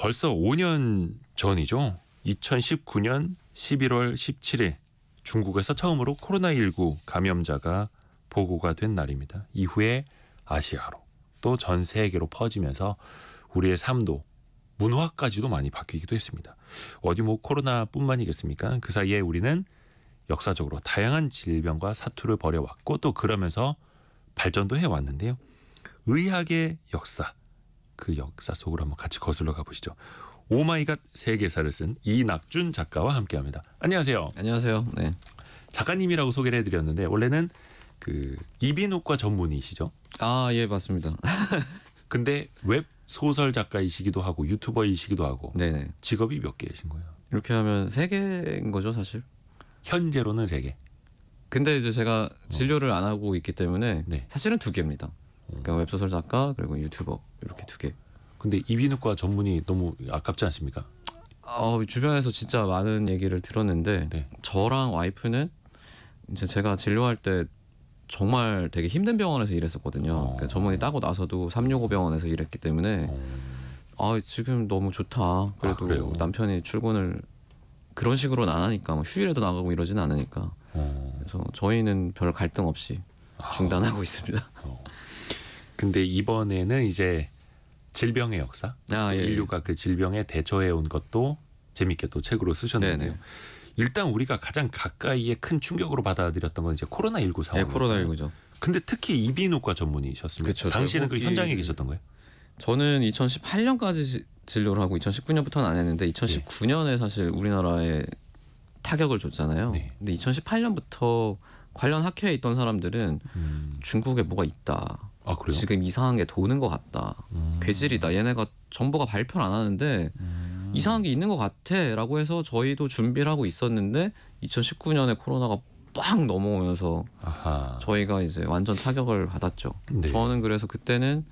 벌써 5년 전이죠. 2019년 11월 17일 중국에서 처음으로 코로나19 감염자가 보고가 된 날입니다. 이후에 아시아로 또 전 세계로 퍼지면서 우리의 삶도 문화까지도 많이 바뀌기도 했습니다. 어디 뭐 코로나뿐만이겠습니까? 그 사이에 우리는 역사적으로 다양한 질병과 사투를 벌여왔고 또 그러면서 발전도 해왔는데요. 의학의 역사, 그 역사 속으로 한번 같이 거슬러 가보시죠. 오마이갓 세계사를 쓴 이낙준 작가와 함께합니다. 안녕하세요. 안녕하세요. 네. 작가님이라고 소개를 해드렸는데 원래는 그 이비인후과 전문의시죠? 아, 예, 맞습니다. 근데 웹 소설 작가이시기도 하고 유튜버이시기도 하고 네네. 직업이 몇 개이신 거예요? 이렇게 하면 3개인 거죠, 사실. 현재로는 3개. 근데 이제 제가 진료를 안 하고 있기 때문에 네. 사실은 2개입니다. 그러니까 웹소설 작가 그리고 유튜버 이렇게 2개. 근데 이비인후과 전문의 너무 아깝지 않습니까? 주변에서 진짜 많은 얘기를 들었는데 네. 저랑 와이프는 이제 제가 진료할 때 정말 되게 힘든 병원에서 일했었거든요. 그러니까 전문의 따고 나서도 365 병원에서 일했기 때문에 지금 너무 좋다. 그래도 그래요? 남편이 출근을 그런 식으로는 안 하니까 뭐 휴일에도 나가고 이러진 않으니까 그래서 저희는 별 갈등 없이 중단하고 있습니다. 근데 이번에는 이제 질병의 역사, 예. 인류가 그 질병에 대처해 온 것도 재밌게 또 책으로 쓰셨는데요. 네네. 일단 우리가 가장 가까이에 큰 충격으로 받아들였던 건 이제 코로나19 네, 상황이었잖아요. 코로나19죠. 근데 특히 이비인후과 전문의셨습니다. 그쵸, 당시에는 그 거기- 현장에 계셨던 거예요? 저는 2018년까지 진료를 하고 2019년부터는 안 했는데 2019년에 사실 우리나라에 타격을 줬잖아요. 네. 근데 2018년부터 관련 학회에 있던 사람들은 중국에 뭐가 있다. 아 그래요? 지금 이상한 게 도는 것 같다. 괴질이다. 얘네가 정부가 발표를 안 하는데 이상한 게 있는 것 같아라고 해서 저희도 준비를 하고 있었는데 2019년에 코로나가 빵 넘어오면서 아하. 저희가 이제 완전 타격을 받았죠. 네. 저는 그래서 그때는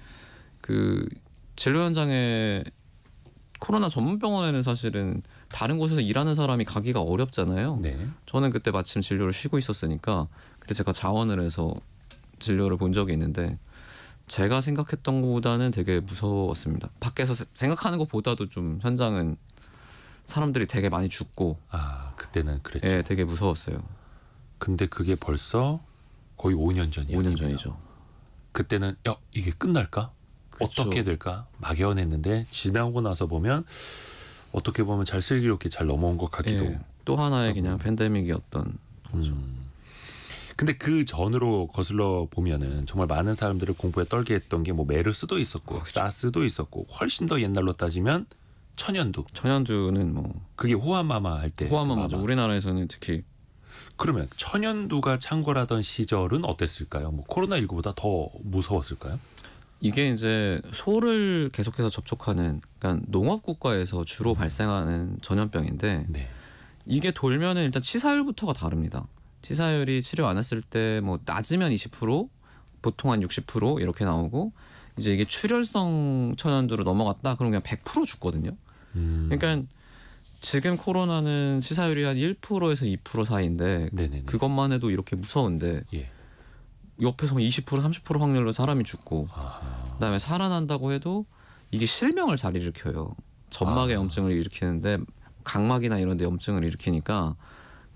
그 진료 현장에 코로나 전문 병원에는 사실은 다른 곳에서 일하는 사람이 가기가 어렵잖아요. 네. 저는 그때 마침 진료를 쉬고 있었으니까 그때 제가 자원을 해서 진료를 본 적이 있는데 제가 생각했던 것보다는 되게 무서웠습니다. 밖에서 생각하는 것보다도 좀 현장은 사람들이 되게 많이 죽고 그때는 그랬죠. 예, 되게 무서웠어요. 근데 그게 벌써 거의 5년 전이에요. 5년 전이죠. 그때는 이게 끝날까? 그렇죠. 어떻게 될까? 막연했는데 지나고 나서 보면 어떻게 보면 잘 슬기롭게 잘 넘어온 것 같기도. 예, 또 하나의 그냥 팬데믹이었던 거죠. 근데 그 전으로 거슬러 보면은 정말 많은 사람들을 공포에 떨게 했던 게 뭐 메르스도 있었고 사스도 있었고 훨씬 더 옛날로 따지면 천연두. 천연두는 뭐 그게 호암마마 할 때. 호암마마죠. 우리나라에서는 특히 그러면 천연두가 창궐하던 시절은 어땠을까요? 뭐 코로나19보다 더 무서웠을까요? 이게 이제 소를 계속해서 접촉하는 그러니까 농업 국가에서 주로 발생하는 전염병인데 네. 이게 돌면은 일단 치사율부터가 다릅니다. 치사율이 치료 안 했을 때 뭐 낮으면 20% 보통 한 60% 이렇게 나오고 이제 이게 출혈성 천연두로 넘어갔다 그러면 그냥 100% 죽거든요. 그러니까 지금 코로나는 치사율이 한 1%에서 2% 사이인데 네네네. 그것만 해도 이렇게 무서운데 예. 옆에서 20% 30% 확률로 사람이 죽고 그다음에 살아난다고 해도 이게 실명을 잘 일으켜요. 점막에 염증을 일으키는데 각막이나 이런 데 염증을 일으키니까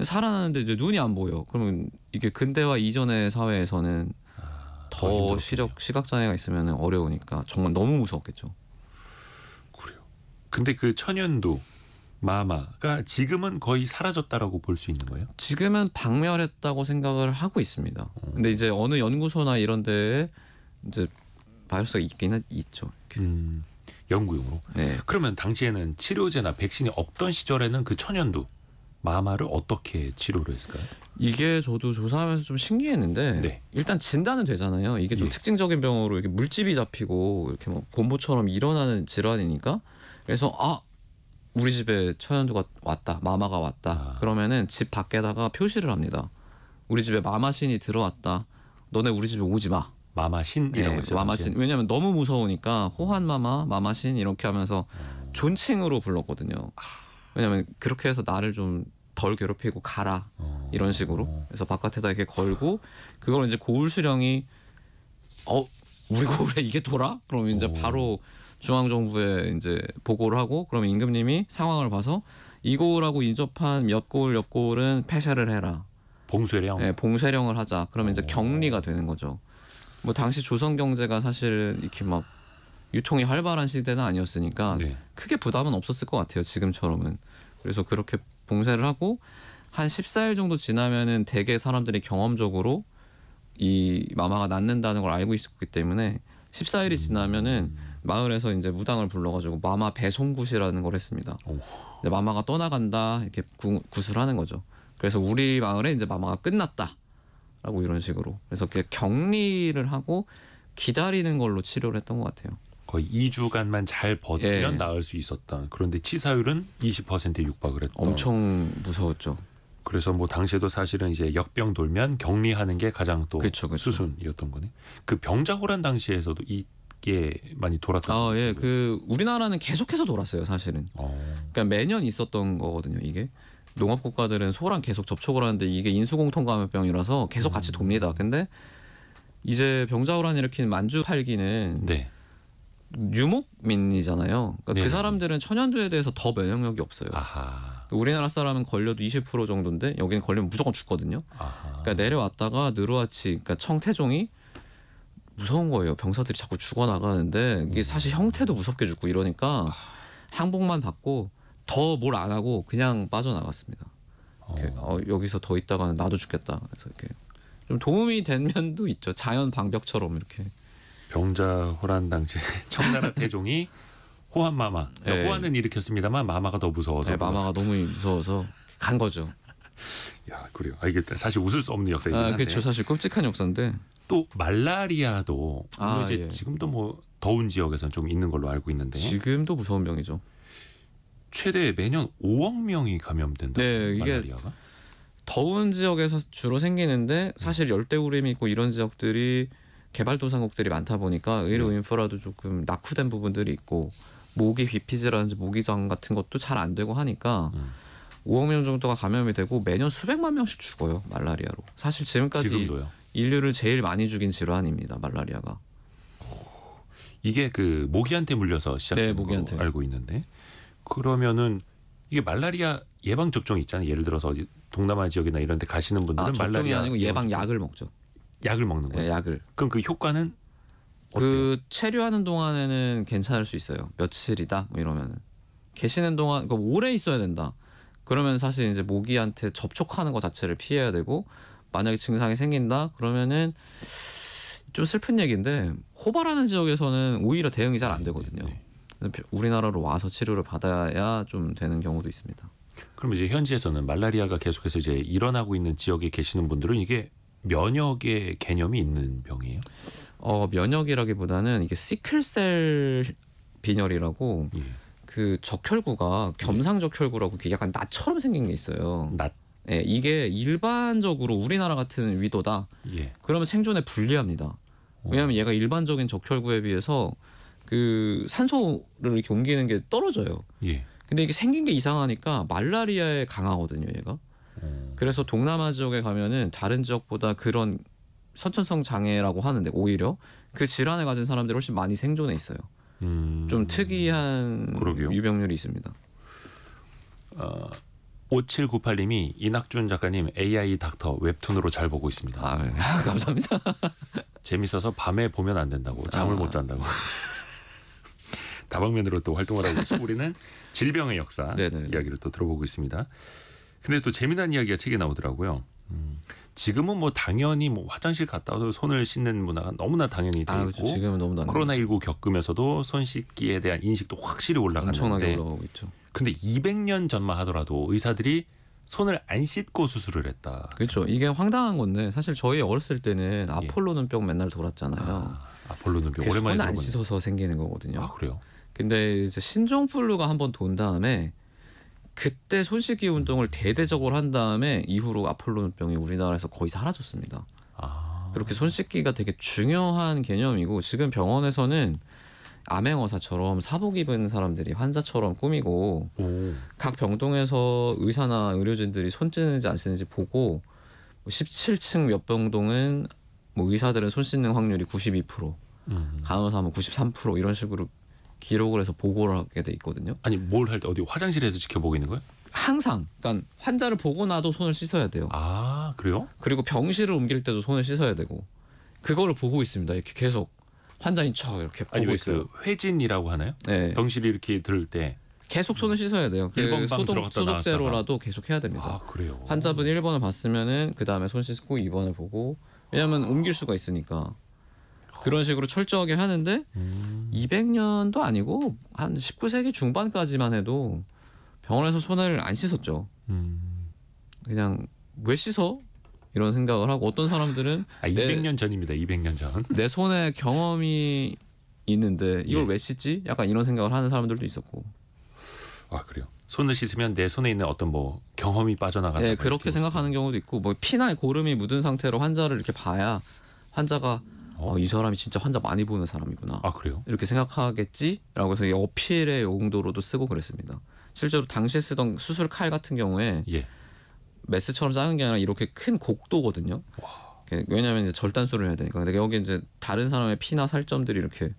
살아나는데 이제 눈이 안 보여. 그러면 이게 근대화 이전의 사회에서는 더 시각장애가 있으면 어려우니까 정말 너무 무서웠겠죠. 그래요. 근데 그 천연두 마마가 지금은 거의 사라졌다라고 볼 수 있는 거예요? 지금은 박멸했다고 생각을 하고 있습니다. 근데 이제 어느 연구소나 이런 데에 이제 바이러스가 있기는 있죠. 연구용으로. 네. 그러면 당시에는 치료제나 백신이 없던 시절에는 그 천연두 마마를 어떻게 치료를 했을까요? 이게 저도 조사하면서 좀 신기했는데 네. 일단 진단은 되잖아요. 이게 좀 예. 특징적인 병으로 이렇게 물집이 잡히고 이렇게 뭐 곰보처럼 일어나는 질환이니까 그래서 우리 집에 천연두가 왔다, 마마가 왔다. 그러면은 집 밖에다가 표시를 합니다. 우리 집에 마마신이 들어왔다. 너네 우리 집에 오지 마. 마마신이라고 했어요. 마마신. 왜냐하면 너무 무서우니까 호환마마, 마마신 이렇게 하면서 존칭으로 불렀거든요. 왜냐하면 그렇게 해서 나를 좀 덜 괴롭히고 가라 이런 식으로. 그래서 바깥에다 이렇게 걸고 그걸 이제 고울 수령이 우리 고울에 이게 돌아? 그러면 이제 바로 중앙 정부에 이제 보고를 하고 그러면 임금님이 상황을 봐서 이 고을하고 인접한 몇 고을 옆 고을은 폐쇄를 해라. 봉쇄령. 네, 봉쇄령을 하자. 그러면 이제 격리가 되는 거죠. 뭐 당시 조선 경제가 사실 이렇게 막 유통이 활발한 시대는 아니었으니까 네. 크게 부담은 없었을 것 같아요. 지금처럼은. 그래서 그렇게 봉쇄를 하고 한 14일 정도 지나면은 대개 사람들이 경험적으로 이 마마가 낫는다는 걸 알고 있었기 때문에 14일이 지나면은 마을에서 이제 무당을 불러가지고 마마 배송굿이라는 걸 했습니다. 이제 마마가 떠나간다 이렇게 구술하는 거죠. 그래서 우리 마을에 이제 마마가 끝났다라고 이런 식으로. 그래서 격리를 하고 기다리는 걸로 치료를 했던 것 같아요. 거의 2주간만 잘 버티면 예. 나을 수 있었다. 그런데 치사율은 20%에 육박을 했던. 엄청 무서웠죠. 그래서 뭐 당시에도 사실은 이제 역병 돌면 격리하는 게 가장 또 그쵸. 수순이었던 거네. 그 병자호란 당시에서도 이게 많이 돌았던. 아, 예. 그 우리나라는 계속해서 돌았어요, 사실은. 그러니까 매년 있었던 거거든요, 이게. 농업 국가들은 소랑 계속 접촉을 하는데 이게 인수공통감염병이라서 계속 같이 돕니다. 근데 이제 병자호란 일으킨 만주팔기는 네. 유목민이잖아요. 그러니까 네. 그 사람들은 천연두에 대해서 더 면역력이 없어요. 아하. 우리나라 사람은 걸려도 20% 정도인데 여기는 걸리면 무조건 죽거든요. 아하. 그러니까 내려왔다가 느루아치, 그러니까 청태종이 무서운 거예요. 병사들이 자꾸 죽어나가는데 이게 사실 형태도 무섭게 죽고 이러니까 항복만 받고 더 뭘 안 하고 그냥 빠져나갔습니다. 이렇게, 여기서 더 있다가는 나도 죽겠다. 그래서 이렇게 좀 도움이 된 면도 있죠. 자연 방벽처럼 이렇게. 병자호란 당시에 청나라 태종이 호환마마. 그러니까 네. 호환은 일으켰습니다만 마마가 더 무서워서. 네, 마마가 너무 무서워서 간 거죠. 야, 그래요. 이게 사실 웃을 수 없는 역사이긴 한데. 그렇죠. 사실 끔찍한 역사인데. 또 말라리아도 물론 이제 예. 지금도 뭐 더운 지역에서는 좀 있는 걸로 알고 있는데 지금도 무서운 병이죠. 최대 매년 5억 명이 감염된다. 네, 이게 말라리아가. 더운 지역에서 주로 생기는데 사실 열대우림이 있고 이런 지역들이 개발도상국들이 많다 보니까 의료 인프라도 조금 낙후된 부분들이 있고 모기 비피즈라든지 모기장 같은 것도 잘 안 되고 하니까 5억 명 정도가 감염이 되고 매년 수백만 명씩 죽어요. 말라리아로. 사실 지금까지 지금도요. 인류를 제일 많이 죽인 질환입니다. 말라리아가. 이게 그 모기한테 물려서 시작된 네, 모기한테. 걸로 알고 있는데 그러면은 이게 말라리아 예방 접종이 있잖아요. 예를 들어서 어디 동남아 지역이나 이런 데 가시는 분들은 접종이 말라리아 아니고 예방 약을 먹죠. 약을 먹는 거예요. 네, 약을. 그럼 그 효과는 어때요? 그 체류하는 동안에는 괜찮을 수 있어요. 며칠이다 뭐 이러면은. 계시는 동안 그러니까 오래 있어야 된다. 그러면 사실 이제 모기한테 접촉하는 것 자체를 피해야 되고 만약에 증상이 생긴다 그러면은 좀 슬픈 얘기인데 호바라는 지역에서는 오히려 대응이 잘 안 되거든요. 우리나라로 와서 치료를 받아야 좀 되는 경우도 있습니다. 그럼 이제 현지에서는 말라리아가 계속해서 이제 일어나고 있는 지역에 계시는 분들은 이게 면역의 개념이 있는 병이에요? 면역이라기보다는 이게 시클셀 빈혈이라고 예. 그 적혈구가 겸상적혈구라고 이게 약간 낫처럼 생긴 게 있어요. 낫. 네, 이게 일반적으로 우리나라 같은 위도다. 예. 그러면 생존에 불리합니다. 왜냐하면 얘가 일반적인 적혈구에 비해서 그 산소를 이렇게 옮기는 게 떨어져요. 예. 근데 이게 생긴 게 이상하니까 말라리아에 강하거든요, 얘가. 그래서 동남아 지역에 가면은 다른 지역보다 그런 선천성 장애라고 하는데 오히려 그 질환을 가진 사람들이 훨씬 많이 생존해 있어요. 좀 특이한 그러게요. 유병률이 있습니다. 5798님이 이낙준 작가님 AI 닥터 웹툰으로 잘 보고 있습니다. 아, 네. 감사합니다. 재밌어서 밤에 보면 안 된다고 잠을 못 잔다고. 다방면으로 또 활동을 하고 있고 우리는 질병의 역사 네네. 이야기를 또 들어보고 있습니다. 근데 또 재미난 이야기가 책에 나오더라고요. 지금은 뭐 당연히 뭐 화장실 갔다 와서 손을 씻는 문화가 너무나 당연히 돼 있고 그렇죠. 지금은 너무 당연히 코로나19 겪으면서도 손 씻기에 대한 인식도 확실히 엄청나게 올라갔는데 올라가고 있죠. 근데 200년 전만 하더라도 의사들이 손을 안 씻고 수술을 했다. 그렇죠. 이게 황당한 건데 사실 저희 어렸을 때는 아폴로 눈병 맨날 돌았잖아요. 아폴로 눈병 그게 오랜만에 손 안 들어보네. 씻어서 생기는 거거든요. 아 그래요? 근데 이제 신종플루가 한번 돈 다음에 그때 손씻기 운동을 대대적으로 한 다음에 이후로 아폴로 눈병이 우리나라에서 거의 사라졌습니다. 그렇게 손씻기가 되게 중요한 개념이고 지금 병원에서는 암행어사처럼 사복 입은 사람들이 환자처럼 꾸미고 각 병동에서 의사나 의료진들이 손 씻는지 안 씻는지 보고 17층 몇 병동은 뭐 의사들은 손 씻는 확률이 92%, 간호사는 93% 이런 식으로 기록을 해서 보고를 하게 돼 있거든요. 아니 뭘 할 때 어디 화장실에서 지켜보고 있는 거예요? 항상 그러니까 환자를 보고 나도 손을 씻어야 돼요. 아 그래요? 그리고 병실을 옮길 때도 손을 씻어야 되고 그거를 보고 있습니다. 이렇게 계속 환자인 척 이렇게 보고 아니 왜 있어요. 그 회진이라고 하나요? 네. 병실이 이렇게 들을 때 계속 손을 씻어야 돼요. 그 1번 방 들어갔다 소독제로라도 계속 해야 됩니다. 아 그래요? 환자분 1번을 봤으면은 그 다음에 손 씻고 2번을 보고 왜냐하면 옮길 수가 있으니까 그런 식으로 철저하게 하는데 200년도 아니고 한 19세기 중반까지만 해도 병원에서 손을 안 씻었죠. 그냥 왜 씻어? 이런 생각을 하고 어떤 사람들은 200년 전입니다. 200년 전. 내 손에 경험이 있는데 이걸 왜 씻지? 약간 이런 생각을 하는 사람들도 있었고. 아 그래요. 손을 씻으면 내 손에 있는 어떤 뭐 경험이 빠져나간다. 네, 그렇게 생각하는 경우도 있고 뭐 피나 고름이 묻은 상태로 환자를 이렇게 봐야 환자가 이 사람이 진짜 환자 많이 보는 사람이구나. 아 그래요? 이렇게 생각하겠지라고 해서 이 어필의 용도로도 쓰고 그랬습니다. 실제로 당시에 쓰던 수술 칼 같은 경우에 메스처럼 작은 게 아니라 이렇게 큰 곡도거든요. 왜냐하면 이제 절단술을 해야 되니까. 근데 여기 이제 다른 사람의 피나 살점들이 이렇게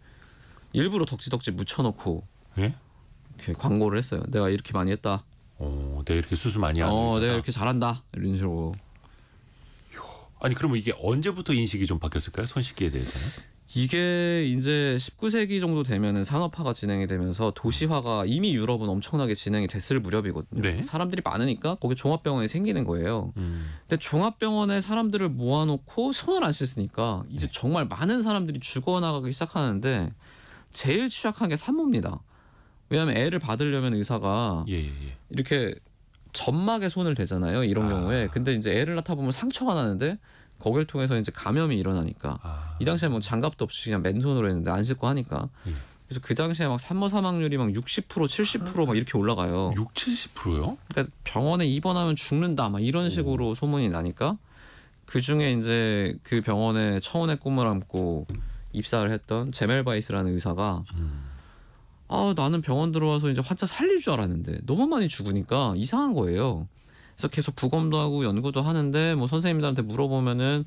일부러 덕지덕지 묻혀놓고 이렇게 광고를 했어요. 내가 이렇게 많이 했다. 내가 이렇게 수술 많이 하는 의사다. 내가 이렇게 잘한다. 이런 식으로. 아니 그러면 이게 언제부터 인식이 좀 바뀌었을까요? 손 씻기에 대해서는? 이게 이제 19세기 정도 되면은 산업화가 진행이 되면서 도시화가 이미 유럽은 엄청나게 진행이 됐을 무렵이거든요. 네. 사람들이 많으니까 거기 종합병원이 생기는 거예요. 근데 종합병원에 사람들을 모아놓고 손을 안 씻으니까 이제 정말 많은 사람들이 죽어나가기 시작하는데 제일 취약한 게 산모입니다. 왜냐하면 애를 받으려면 의사가 이렇게 점막에 손을 대잖아요. 이런 경우에. 근데 이제 애를 낳다 보면 상처가 나는데 거기를 통해서 이제 감염이 일어나니까 이 당시에 뭐 장갑도 없이 그냥 맨손으로 했는데 안 씻고 하니까 그래서 그 당시에 막 산모 사망률이 막 60% 70% 막 이렇게 올라가요. 60-70%요? 그러니까 병원에 입원하면 죽는다 막 이런 식으로 소문이 나니까 그 중에 이제 그 병원에 처운의 꿈을 안고 입사를 했던 제멜바이스라는 의사가 나는 병원 들어와서 이제 환자 살릴 줄 알았는데 너무 많이 죽으니까 이상한 거예요. 그래서 계속 부검도 하고 연구도 하는데 뭐 선생님들한테 물어보면은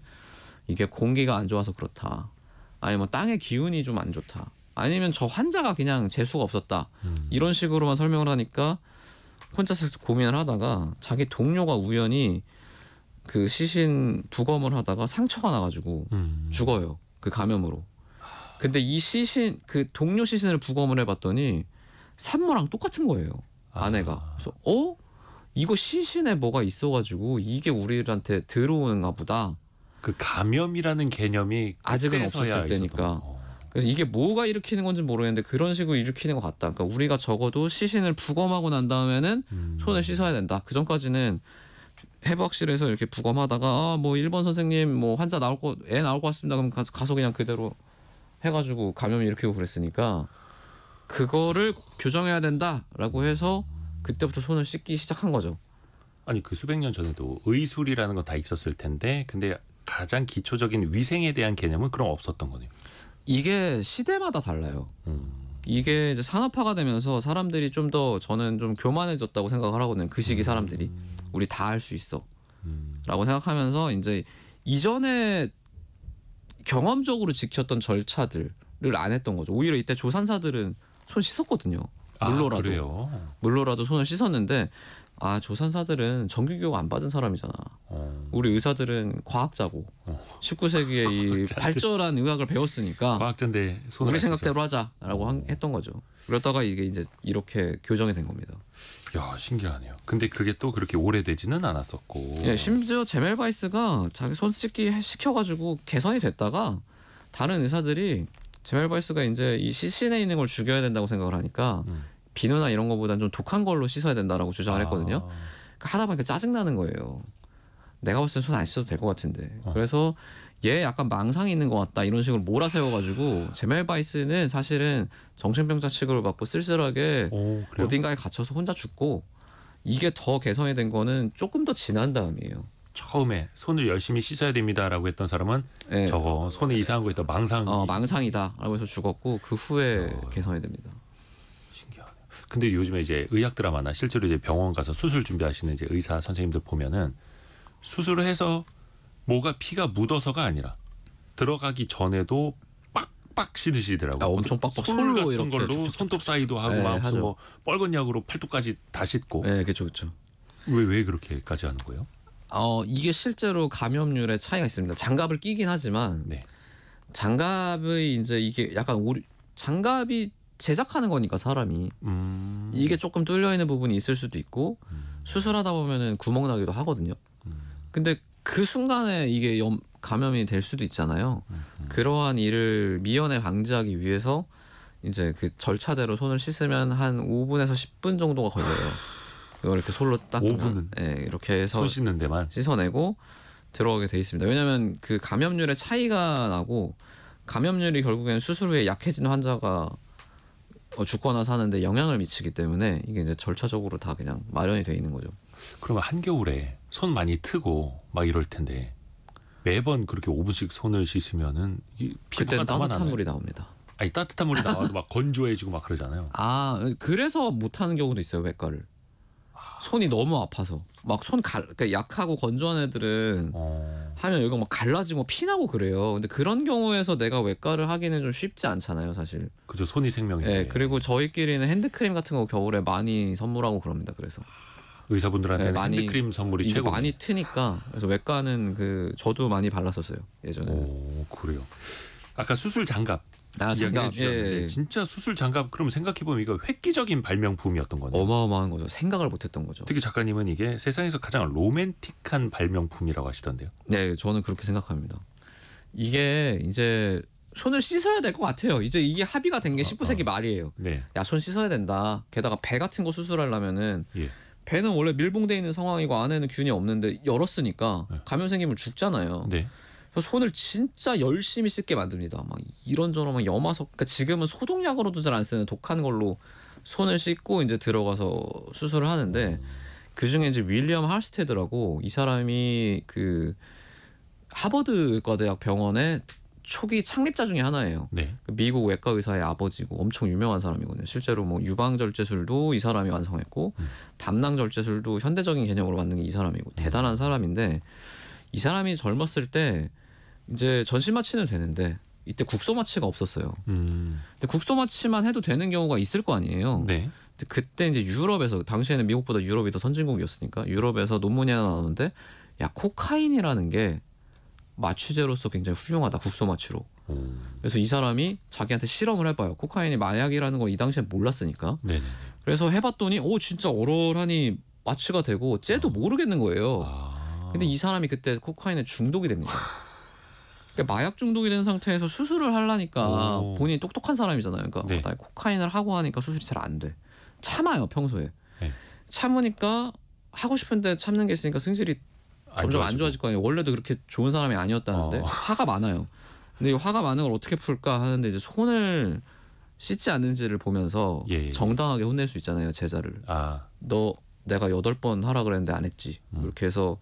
이게 공기가 안 좋아서 그렇다. 아니면 뭐 땅의 기운이 좀 안 좋다. 아니면 저 환자가 그냥 재수가 없었다. 이런 식으로만 설명을 하니까 혼자서 고민을 하다가 자기 동료가 우연히 그 시신 부검을 하다가 상처가 나가지고 죽어요. 그 감염으로. 근데 이 시신 그 동료 시신을 부검을 해봤더니 산모랑 똑같은 거예요. 아내가. 그래서 이거 시신에 뭐가 있어가지고 이게 우리한테 들어오는가 보다. 그 감염이라는 개념이 아직은 없었을 때니까. 그래서 이게 뭐가 일으키는 건지 모르겠는데 그런 식으로 일으키는 것 같다. 그러니까 우리가 적어도 시신을 부검하고 난 다음에는 손을 씻어야 된다. 그 전까지는 해부학실에서 이렇게 부검하다가 뭐 1번 선생님 뭐 환자 애 나올 것 같습니다. 그럼 가서 그냥 그대로 해가지고 감염이 일으키고 그랬으니까 그거를 교정해야 된다라고 해서 그때부터 손을 씻기 시작한 거죠. 아니 그 수백 년 전에도 의술이라는 건 다 있었을 텐데 근데 가장 기초적인 위생에 대한 개념은 그럼 없었던 거네요. 이게 시대마다 달라요. 이게 이제 산업화가 되면서 사람들이 좀 더 저는 좀 교만해졌다고 생각을 하거든요. 그 시기 사람들이 우리 다 할 수 있어 라고 생각하면서 이제 이전에 경험적으로 지켰던 절차들을 안 했던 거죠. 오히려 이때 조산사들은 손 씻었거든요. 물로라도 손을 씻었는데 조산사들은 정규교육 안 받은 사람이잖아. 우리 의사들은 과학자고 19세기에 이 발전한 의학을 배웠으니까 과학자인데 우리 생각대로 하자라고 했던 거죠. 그러다가 이게 이제 이렇게 교정이 된 겁니다. 야 신기하네요. 근데 그게 또 그렇게 오래되지는 않았었고. 심지어 제멜바이스가 자기 손 씻기 시켜가지고 개선이 됐다가 다른 의사들이 제멜바이스가 이제 이 시신에 있는 걸 죽여야 된다고 생각을 하니까 비누나 이런 거보다는 좀 독한 걸로 씻어야 된다라고 주장을 했거든요. 그러니까 하다 보니까 짜증나는 거예요. 내가 봤을 땐 손 안 씻어도 될 것 같은데. 그래서 얘 약간 망상이 있는 것 같다 이런 식으로 몰아세워가지고 제멜바이스는 사실은 정신병자 취급을 받고 쓸쓸하게 어딘가에 갇혀서 혼자 죽고 이게 더 개선이 된 거는 조금 더 지난 다음이에요. 처음에 손을 열심히 씻어야 됩니다라고 했던 사람은 저거 손에 이상한 거 있다 망상이다라고 해서 죽었고 그 후에 개선이 됩니다. 신기하네요. 근데 요즘에 이제 의학 드라마나 실제로 이제 병원 가서 수술 준비하시는 이제 의사 선생님들 보면은 수술을 해서 뭐가 피가 묻어서가 아니라 들어가기 전에도 빡빡 씻으시더라고요. 엄청 빡빡 솔 솔로 같은 이렇게 걸로 쭉쭉쭉. 손톱 사이도 하고 네, 막 무슨 하죠. 뭐 뻘건 약으로 팔뚝까지 다 씻고. 네, 그렇죠. 왜 그렇게까지 하는 거예요? 이게 실제로 감염률의 차이가 있습니다. 장갑을 끼긴 하지만 네. 장갑의 이제 이게 약간 장갑이 제작하는 거니까 사람이 이게 조금 뚫려 있는 부분이 있을 수도 있고 수술하다 보면은 구멍 나기도 하거든요. 근데 그 순간에 이게 감염이 될 수도 있잖아요. 그러한 일을 미연에 방지하기 위해서 이제 그 절차대로 손을 씻으면 한 5분에서 10분 정도가 걸려요. 이걸 이렇게 솔로 닦으면 5분은? 네, 이렇게 해서 손 씻는 데만. 씻어내고 들어가게 돼 있습니다. 왜냐하면 그 감염률의 차이가 나고 감염률이 결국에는 수술 후에 약해진 환자가 죽거나 사는데 영향을 미치기 때문에 이게 이제 절차적으로 다 그냥 마련이 돼 있는 거죠. 그러면 한겨울에 손 많이 트고 막 이럴 텐데 매번 그렇게 5분씩 손을 씻으면은 피부가 그때는 따뜻한 남아나나요? 물이 나옵니다. 아니 따뜻한 물이 나와도 막 건조해지고 막 그러잖아요. 그래서 못하는 경우도 있어요. 외과를. 손이 너무 아파서 막 그러니까 약하고 건조한 애들은 하면 여기가 막 갈라지고 피나고 그래요. 근데 그런 경우에서 내가 외과를 하기는 좀 쉽지 않잖아요, 사실. 그죠, 손이 생명인데. 네, 그리고 저희끼리는 핸드크림 같은 거 겨울에 많이 선물하고 그럽니다. 그래서 의사분들한테는 네, 많이 핸드크림 선물이 이게 최고. 많이 트니까 그래서 외과는 저도 많이 발랐었어요 예전에는. 오, 그래요. 아까 수술 장갑 장갑, 이야기해 주셨는데 예. 진짜 수술 장갑 그러면 생각해 보면 이거 획기적인 발명품이었던 거네요. 어마어마한 거죠. 생각을 못했던 거죠. 특히 작가님은 이게 세상에서 가장 로맨틱한 발명품이라고 하시던데요. 네, 저는 그렇게 생각합니다. 이게 이제 손을 씻어야 될 것 같아요. 이제 이게 합의가 된 게 19세기 말이에요. 네. 야, 손 씻어야 된다. 게다가 배 같은 거 수술하려면은 예. 배는 원래 밀봉돼 있는 상황이고 안에는 균이 없는데 열었으니까 네. 감염 생기면 죽잖아요. 네. 그래서 손을 진짜 열심히 씻게 만듭니다. 막 이런저런 막 염화석. 그러니까 지금은 소독약으로도 잘 안 쓰는 독한 걸로 손을 씻고 이제 들어가서 수술을 하는데 그 중에 이제 윌리엄 할스테드라고 이 사람이 그 하버드 의과대학 병원의 초기 창립자 중에 하나예요. 네. 미국 외과 의사의 아버지고 엄청 유명한 사람이거든요. 실제로 뭐 유방절제술도 이 사람이 완성했고 담낭절제술도 현대적인 개념으로 만든 게 이 사람이고 대단한 사람인데 이 사람이 젊었을 때 이제 전신 마취는 되는데 이때 국소 마취가 없었어요. 근데 국소 마취만 해도 되는 경우가 있을 거 아니에요. 네. 근데 그때 이제 유럽에서 당시에는 미국보다 유럽이 더 선진국이었으니까 유럽에서 논문이 하나 나오는데 야 코카인이라는 게 마취제로서 굉장히 훌륭하다 국소 마취로. 그래서 이 사람이 자기한테 실험을 해봐요. 코카인이 마약이라는 거 이 당시에 몰랐으니까. 네네. 그래서 해봤더니 진짜 얼얼하니 마취가 되고 쟤도 모르겠는 거예요. 근데 이 사람이 그때 코카인에 중독이 됩니다. 그러니까 마약 중독이 된 상태에서 수술을 하려니까 본인이 똑똑한 사람이잖아요. 그러니까 네. 나 코카인을 하고 하니까 수술이 잘 안 돼. 참아요 평소에. 네. 참으니까 하고 싶은데 참는 게 있으니까 승질이 점점 안 좋아질 거 아니에요. 원래도 그렇게 좋은 사람이 아니었다는데 화가 많아요. 근데 이 화가 많은 걸 어떻게 풀까 하는데 이제 손을 씻지 않는지를 보면서 예. 정당하게 혼낼 수 있잖아요. 제자를. 너 내가 8번 하라 그랬는데 안 했지. 이렇게 해서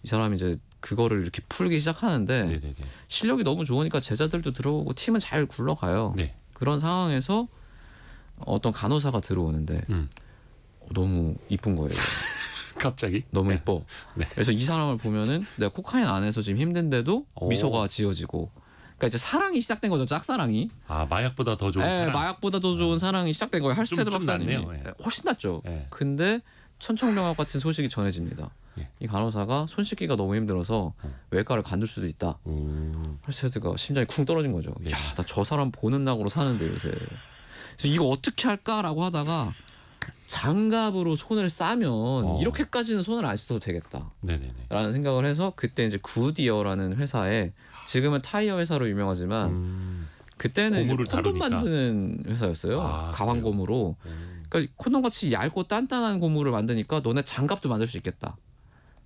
이 사람이 이제 그거를 이렇게 풀기 시작하는데 네네네. 실력이 너무 좋으니까 제자들도 들어오고 팀은 잘 굴러가요. 네. 그런 상황에서 어떤 간호사가 들어오는데 너무 이쁜 거예요. 갑자기? 너무 네. 이뻐. 네. 그래서 이 사람을 보면은 내가 코카인 안 해서 지금 힘든데도 오. 미소가 지어지고. 그러니까 이제 사랑이 시작된 거죠. 짝사랑이. 마약보다 더 좋은 사랑. 마약보다 더 좋은 사랑이 시작된 거예요. 할스테드 좀 박사님이. 낫네요. 예. 훨씬 낫죠. 예. 근데 천청명합 같은 소식이 전해집니다. 예. 이 간호사가 손 씻기가 너무 힘들어서 외과를 간둘 수도 있다. 할스테드가 심장이 쿵 떨어진 거죠. 네. 야, 나 저 사람 보는 낙으로 사는데 요새. 그래서 이거 어떻게 할까라고 하다가 장갑으로 손을 싸면 이렇게까지는 손을 안 씻어도 되겠다. 네네네. 라는 생각을 해서 그때 이제 굿이어라는 회사에 지금은 타이어 회사로 유명하지만 그때는 이제 고무를 콘돔 다루니까. 만드는 회사였어요. 가방 그래요? 고무로. 그러니까 콘돔 같이 얇고 단단한 고무를 만드니까 너네 장갑도 만들 수 있겠다.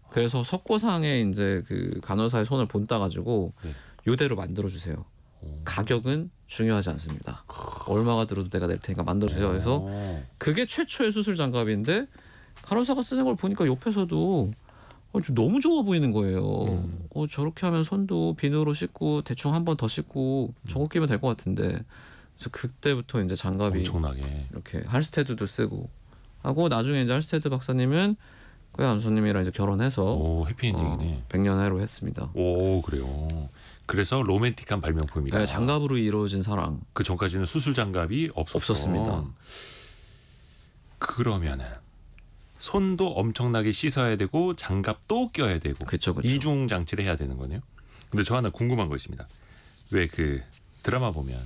그래서 석고상에 이제 그 간호사의 손을 본따 가지고 네. 요대로 만들어 주세요. 가격은 중요하지 않습니다. 얼마가 들어도 내가 낼 테니까 만들어 주세요. 그래서 그게 최초의 수술 장갑인데 간호사가 쓰는 걸 보니까 옆에서도 좀 너무 좋아 보이는 거예요. 저렇게 하면 손도 비누로 씻고 대충 한 번 더 씻고 저거 끼면 될 것 같은데. 그래서 그때부터 이제 장갑이 엄청나게 이렇게 할스테드도 쓰고 하고 나중에 이제 할스테드 박사님은 그 안소님이랑 이제 결혼해서 해피엔딩이네. 100년 해로 했습니다. 그래요. 그래서 로맨틱한 발명품이다. 네, 장갑으로 이루어진 사랑. 그 전까지는 수술 장갑이 없었습니다. 그러면은 손도 엄청나게 씻어야 되고 장갑도 껴야 되고 그쵸. 이중 장치를 해야 되는 거네요. 근데 저 하나 궁금한 거 있습니다. 왜 그 드라마 보면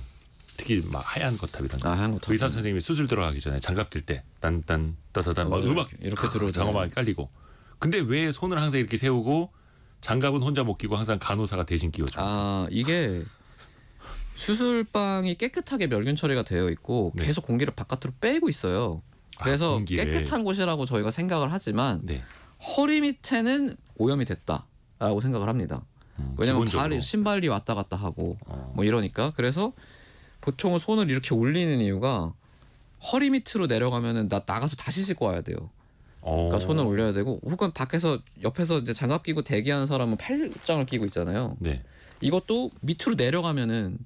특히 막 하얀 거탑 이런 거 하얀 거탑. 의사 선생님이 수술 들어가기 전에 장갑 낄 때 딴딴 따다단 막 음악 이렇게 들어오잖아요. 장엄하게 깔리고. 근데 왜 손을 항상 이렇게 세우고 장갑은 혼자 못 끼고 항상 간호사가 대신 끼워줘? 이게 수술방이 깨끗하게 멸균 처리가 되어 있고 네. 계속 공기를 바깥으로 빼고 있어요. 그래서 공기를. 깨끗한 곳이라고 저희가 생각을 하지만 네. 허리 밑에는 오염이 됐다라고 생각을 합니다. 왜냐면 기본적으로. 신발이 왔다 갔다 하고 뭐 이러니까. 그래서 보통은 손을 이렇게 올리는 이유가 허리 밑으로 내려가면은 나가서 다시 씻고 와야 돼요. 그러니까 손을 올려야 되고, 혹은 밖에서 옆에서 이제 장갑 끼고 대기하는 사람은 팔짱을 끼고 있잖아요. 네. 이것도 밑으로 내려가면은